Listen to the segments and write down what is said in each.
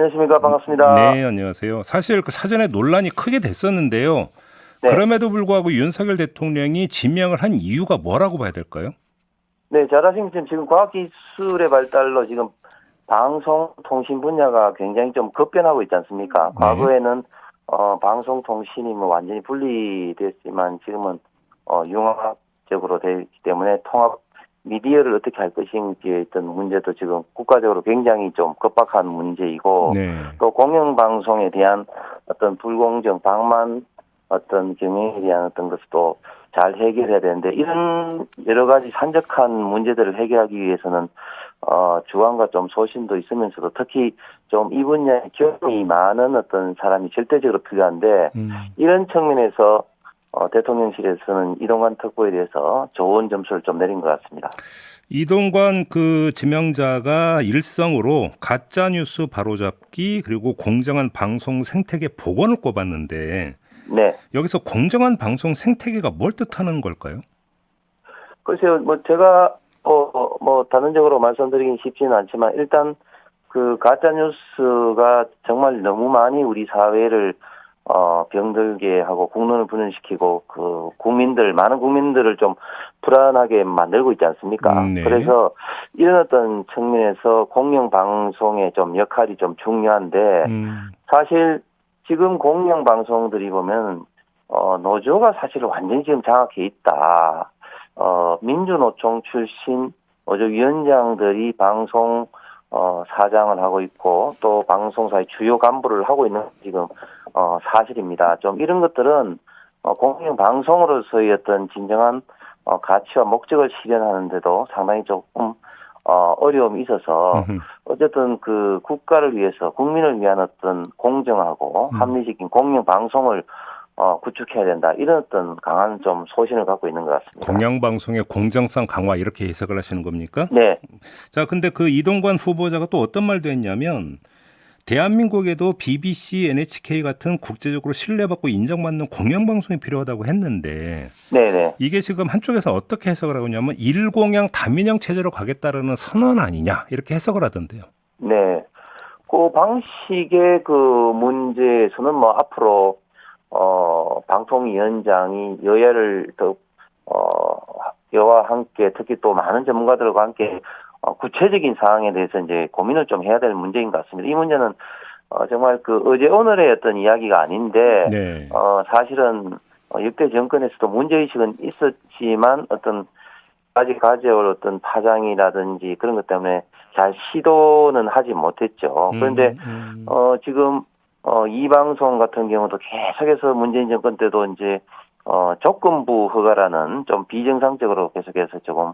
안녕하십니까. 반갑습니다. 네, 안녕하세요. 사실 그 사전에 논란이 크게 됐었는데요. 네. 그럼에도 불구하고 윤석열 대통령이 지명을 한 이유가 뭐라고 봐야 될까요? 네, 잘 아시는 것처럼 지금 과학기술의 발달로 지금 방송통신 분야가 굉장히 좀 급변하고 있지 않습니까? 네. 과거에는 방송통신이 뭐 완전히 분리됐지만 지금은 융합적으로 되어 있기 때문에 통합 미디어를 어떻게 할 것인지에 있던 문제도 지금 국가적으로 굉장히 좀 급박한 문제이고 네. 또 공영방송에 대한 어떤 불공정, 방만 어떤 경영에 대한 어떤 것도 잘 해결해야 되는데 이런 여러 가지 산적한 문제들을 해결하기 위해서는 주관과 좀 소신도 있으면서도 특히 좀 이 분야에 경험이 많은 어떤 사람이 절대적으로 필요한데 이런 측면에서 대통령실에서는 이동관 특보에 대해서 좋은 점수를 좀 내린 것 같습니다. 이동관 그 지명자가 일성으로 가짜 뉴스 바로잡기 그리고 공정한 방송 생태계 복원을 꼽았는데 네. 여기서 공정한 방송 생태계가 뭘 뜻하는 걸까요? 글쎄요, 뭐 제가 뭐 단언적으로 말씀드리긴 쉽지는 않지만 일단 그 가짜 뉴스가 정말 너무 많이 우리 사회를 병들게 하고 국론을 분열시키고 그 많은 국민들을 좀 불안하게 만들고 있지 않습니까? 네. 그래서 이런 어떤 측면에서 공영 방송의 좀 역할이 좀 중요한데 사실 지금 공영 방송들이 보면 노조가 사실 완전히 지금 장악해 있다. 민주노총 출신 노조위원장들이 방송 사장을 하고 있고 또 방송사의 주요 간부를 하고 있는 지금 사실입니다. 좀 이런 것들은 공영 방송으로서의 어떤 진정한 가치와 목적을 실현하는데도 상당히 조금 어려움이 있어서 어쨌든 그 국가를 위해서 국민을 위한 어떤 공정하고 합리적인 공영 방송을 구축해야 된다. 이런 어떤 강한 좀 소신을 갖고 있는 것 같습니다. 공영방송의 공정성 강화 이렇게 해석을 하시는 겁니까? 네. 자, 근데 그 이동관 후보자가 또 어떤 말도 했냐면 대한민국에도 BBC, NHK 같은 국제적으로 신뢰받고 인정받는 공영방송이 필요하다고 했는데 네네. 이게 지금 한쪽에서 어떻게 해석을 하고 있냐면 일공양 다민영 체제로 가겠다라는 선언 아니냐 이렇게 해석을 하던데요. 네. 그 방식의 그 문제에서는 뭐 앞으로 방통위원장이 여야를 더 여와 함께 특히 또 많은 전문가들과 함께 구체적인 사항에 대해서 이제 고민을 좀 해야 될 문제인 것 같습니다. 이 문제는 정말 그 어제 오늘의 어떤 이야기가 아닌데 네. 사실은 역대 정권에서도 문제의식은 있었지만 어떤 아직 가져올 어떤 파장이라든지 그런 것 때문에 잘 시도는 하지 못했죠. 그런데 지금 이 방송 같은 경우도 계속해서 문재인 정권 때도 이제 조건부 허가라는 좀 비정상적으로 계속해서 조금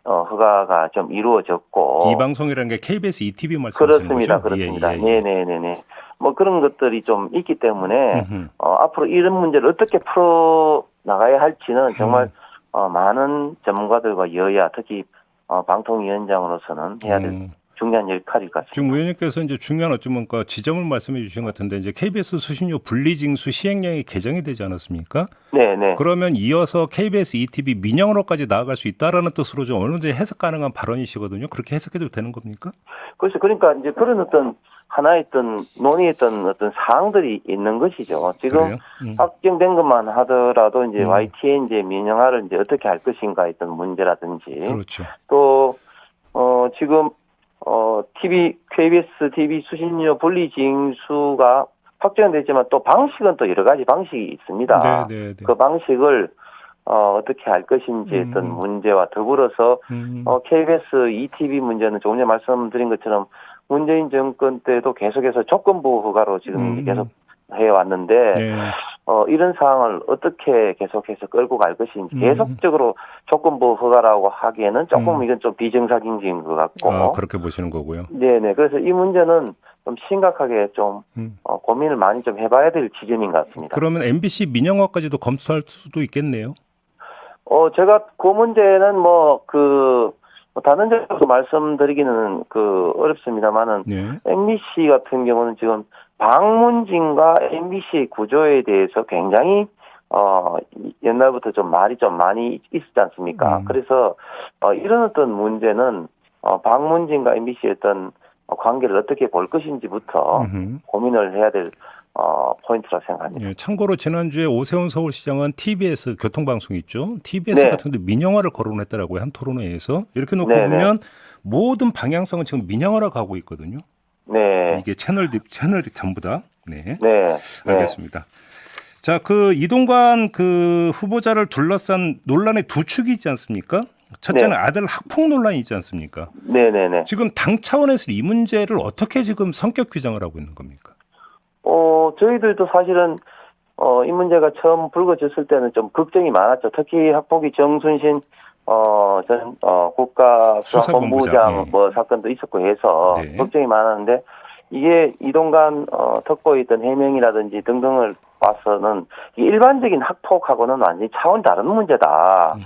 허가가 좀 이루어졌고 이 방송이라는 게 KBS ETV 말씀하시는 그렇습니다. 거죠? 그렇습니다. 예, 예, 예. 네네네네. 뭐 그런 것들이 좀 있기 때문에 앞으로 이런 문제를 어떻게 풀어 나가야 할지는 정말 많은 전문가들과 여야 특히 방통위원장으로서는 해야 될 중요한 역할일 것 같습니다. 지금 의원님께서 이제 중요한 어쩌면 그 지점을 말씀해 주신 것 같은데 이제 KBS 수신료 분리징수 시행령이 개정이 되지 않았습니까? 네네. 그러면 이어서 KBS ETV 민영으로까지 나아갈 수 있다라는 뜻으로 좀 어느 정도 해석 가능한 발언이시거든요. 그렇게 해석해도 되는 겁니까? 그래서 그러니까 이제 그런 어떤 하나의 어떤 논의했던 어떤 사항들이 있는 것이죠. 지금 그래요? 확정된 것만 하더라도 이제 YTN 이제 민영화를 이제 어떻게 할 것인가 했던 문제라든지 그렇죠. 또 지금 KBS TV 수신료 분리 징수가 확정됐지만 또 방식은 또 여러 가지 방식이 있습니다. 네. 그 방식을 어떻게 할 것인지 했던 문제와 더불어서 KBS ETV 문제는 조금 전에 말씀드린 것처럼 문재인 정권 때도 계속해서 조건부 허가로 지금 계속 해왔는데 네. 이런 상황을 어떻게 계속해서 끌고 갈 것인지 계속적으로 조건부 허가라고 하기에는 조금 이건 좀 비정상적인 것 같고 그렇게 보시는 거고요. 네네. 그래서 이 문제는 좀 심각하게 좀 고민을 많이 좀 해봐야 될 지점인 것 같습니다. 그러면 MBC 민영화까지도 검토할 수도 있겠네요. 제가 그 문제는 단언적으로 말씀드리기는 어렵습니다만은 네. MBC 같은 경우는 지금 방문진과 MBC 구조에 대해서 굉장히 옛날부터 좀 말이 좀 많이 있었지 않습니까? 그래서 이런 어떤 문제는 방문진과 MBC의 어떤 관계를 어떻게 볼 것인지부터 고민을 해야 될 포인트라고 생각합니다. 예, 참고로 지난주에 오세훈 서울시장은 TBS 교통방송 있죠. TBS 네. 같은 데 민영화를 거론했더라고요. 한 토론회에서. 이렇게 놓고 네, 보면 모든 방향성은 지금 민영화로 가고 있거든요. 네. 이게 채널이 전부 다. 네. 네. 알겠습니다. 자, 그 이동관 그 후보자를 둘러싼 논란의 두 축이 있지 않습니까? 첫째는 네. 아들 학폭 논란이 있지 않습니까? 네네네. 지금 당 차원에서 이 문제를 어떻게 지금 성격 규정을 하고 있는 겁니까? 저희들도 사실은 이 문제가 처음 불거졌을 때는 좀 걱정이 많았죠. 특히 학폭위 정순신 전 국가수사본부장 네. 사건도 있었고 해서 네. 걱정이 많았는데 이게 이동관 특보에 있던 해명이라든지 등등을 봐서는 일반적인 학폭하고는 완전히 차원 다른 문제다.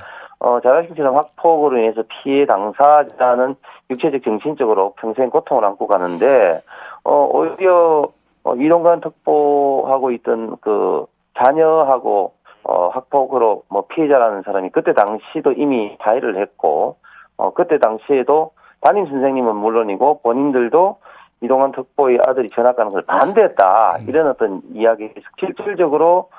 잘 아시는 것처럼 학폭으로 인해서 피해 당사자는 육체적, 정신적으로 평생 고통을 안고 가는데 오히려 이동관 특보하고 있던 그 자녀하고 학폭으로 피해자라는 사람이 그때 당시도 이미 파회를 했고 그때 당시에도 담임 선생님은 물론이고 본인들도 이동관 특보의 아들이 전학 가는 걸 반대했다. 이런 어떤 이야기 실질적으로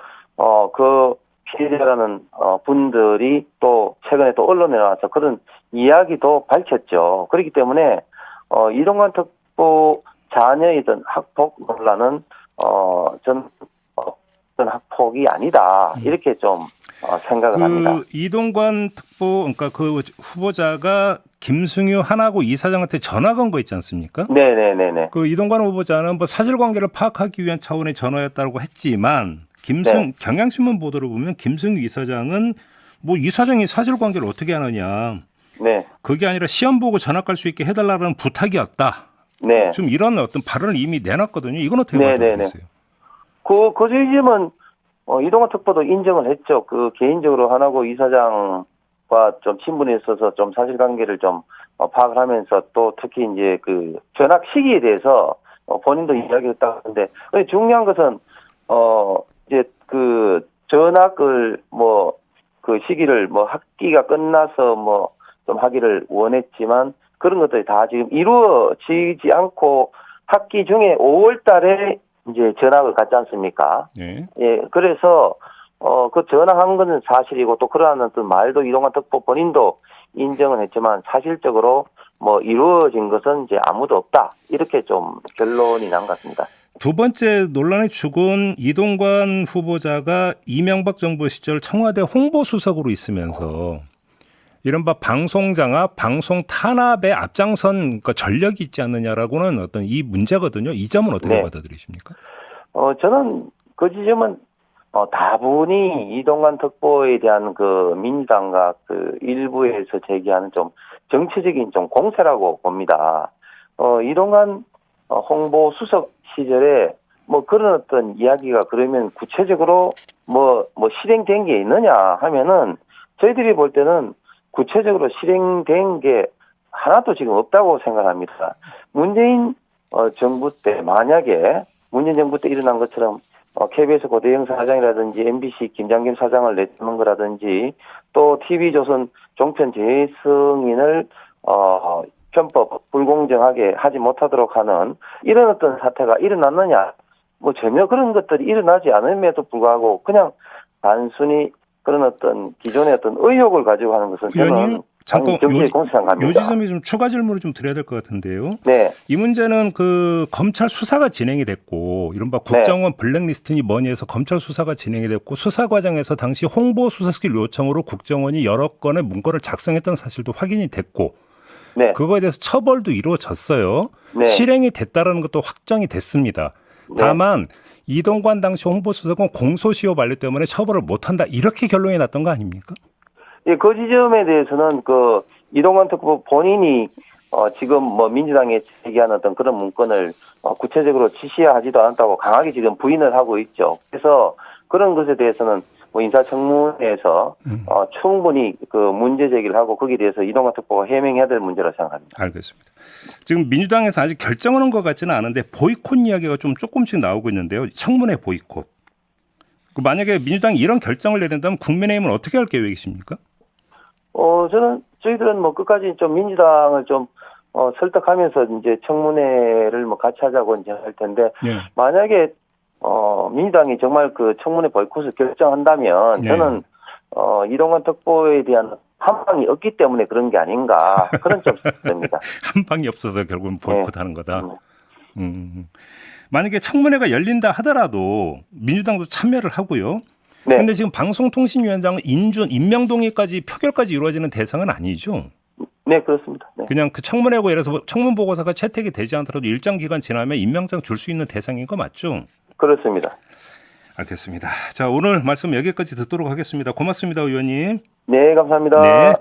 그 피해자라는 분들이 또 최근에 또 언론에 나와서 그런 이야기도 밝혔죠. 그렇기 때문에 이동관 특보 자녀이던 학폭 논란은 저는 학폭이 아니다 이렇게 좀 생각을 합니다. 이동관 특보 그러니까 그 후보자가 김승유 하나고 이사장한테 전화 건 거 있지 않습니까? 네네네네. 그 이동관 후보자는 사실관계를 파악하기 위한 차원의 전화였다고 했지만 경향신문 보도를 보면 김승유 이사장은 이사장이 사실관계를 어떻게 하느냐. 네. 그게 아니라 시험 보고 전학 갈 수 있게 해달라는 부탁이었다. 네. 좀 이런 어떤 발언을 이미 내놨거든요. 이건 어떻게 받아들이세요? 그 지점은 이동관 특보도 인정을 했죠. 그 개인적으로 하나고 이사장과 좀 친분이 있어서 좀 사실관계를 좀 파악을 하면서 또 특히 이제 그 전학 시기에 대해서 본인도 이야기했다고 하는데 중요한 것은 이제 그 전학을 그 시기를 학기가 끝나서 좀 하기를 원했지만 그런 것들이 다 지금 이루어지지 않고 학기 중에 5월 달에 이제 전학을 갔지 않습니까? 네. 예, 그래서 그 전학한 것은 사실이고 또 그러한 어떤 말도 이동관 특보 본인도 인정은 했지만 사실적으로 이루어진 것은 이제 아무도 없다. 이렇게 좀 결론이 난 것 같습니다. 두 번째 논란의 축은 이동관 후보자가 이명박 정부 시절 청와대 홍보수석으로 있으면서 이른바 방송 장악, 방송 탄압에 앞장선 전력이 있지 않느냐라고는 어떤 이 문제거든요. 이 점은 어떻게 받아들이십니까? 저는 그 지점은 다분히 이동관 특보에 대한 그 민주당과 그 일부에서 제기하는 좀 정치적인 좀 공세라고 봅니다. 이동관 홍보수석 시절에 그런 어떤 이야기가 그러면 구체적으로 실행된 게 있느냐 하면은 저희들이 볼 때는 구체적으로 실행된 게 하나도 지금 없다고 생각합니다. 문재인 정부 때 만약에 문재인 정부 때 일어난 것처럼 KBS 고대영 사장이라든지 MBC 김장김 사장을 내쫓는 거라든지 또 TV조선 종편 재승인을 편법 불공정하게 하지 못하도록 하는 이런 어떤 사태가 일어났느냐 전혀 그런 것들이 일어나지 않음에도 불구하고 그냥 단순히 그런 어떤 기존의 어떤 의혹을 가지고 하는 것은 저는 잠깐 요 지점에 좀 추가 질문을 좀 드려야 될 것 같은데요. 네. 이 문제는 그 검찰 수사가 진행이 됐고 이른바 국정원 블랙리스트니 뭐니 해서 검찰 수사가 진행이 됐고 수사 과정에서 당시 홍보 수사실 요청으로 국정원이 여러 건의 문건을 작성했던 사실도 확인이 됐고 그거에 대해서 처벌도 이루어졌어요. 실행이 됐다라는 것도 확정이 됐습니다. 다만 이동관 당시 홍보수석은 공소시효 만료 때문에 처벌을 못한다 이렇게 결론이 났던 거 아닙니까? 예, 그 지점에 대해서는 그 이동관 특보 본인이 지금 민주당에 제기한 어떤 그런 문건을 구체적으로 지시하지도 않았다고 강하게 지금 부인을 하고 있죠. 그래서 그런 것에 대해서는 인사청문회에서 충분히 그 문제 제기를 하고 거기에 대해서 이동관 특보가 해명해야 될 문제라고 생각합니다. 알겠습니다. 지금 민주당에서 아직 결정을 한 것 같지는 않은데 보이콧 이야기가 좀 조금씩 나오고 있는데요. 청문회 보이콧. 만약에 민주당이 이런 결정을 내린다면 국민의힘은 어떻게 할 계획이십니까? 저희들은 끝까지 좀 민주당을 좀 설득하면서 이제 청문회를 뭐 같이 하자고 이제 할 텐데 예. 만약에 민주당이 정말 그 청문회 보이콧을 결정한다면 예. 저는 이동관 특보에 대한 한방이 없기 때문에 그런 게 아닌가 그런 좀 생각됩니다. 한 방이 없어서 결국은 보이콧하는 거다. 만약에 청문회가 열린다 하더라도 민주당도 참여를 하고요. 네. 근데 지금 방송통신위원장은 임명동의까지 표결까지 이루어지는 대상은 아니죠. 네, 그렇습니다. 네. 그냥 그 청문회고 예를 들어서 청문 보고서가 채택이 되지 않더라도 일정 기간 지나면 임명장 줄 수 있는 대상인 거 맞죠? 그렇습니다. 알겠습니다. 자, 오늘 말씀 여기까지 듣도록 하겠습니다. 고맙습니다, 의원님. 네, 감사합니다. 네.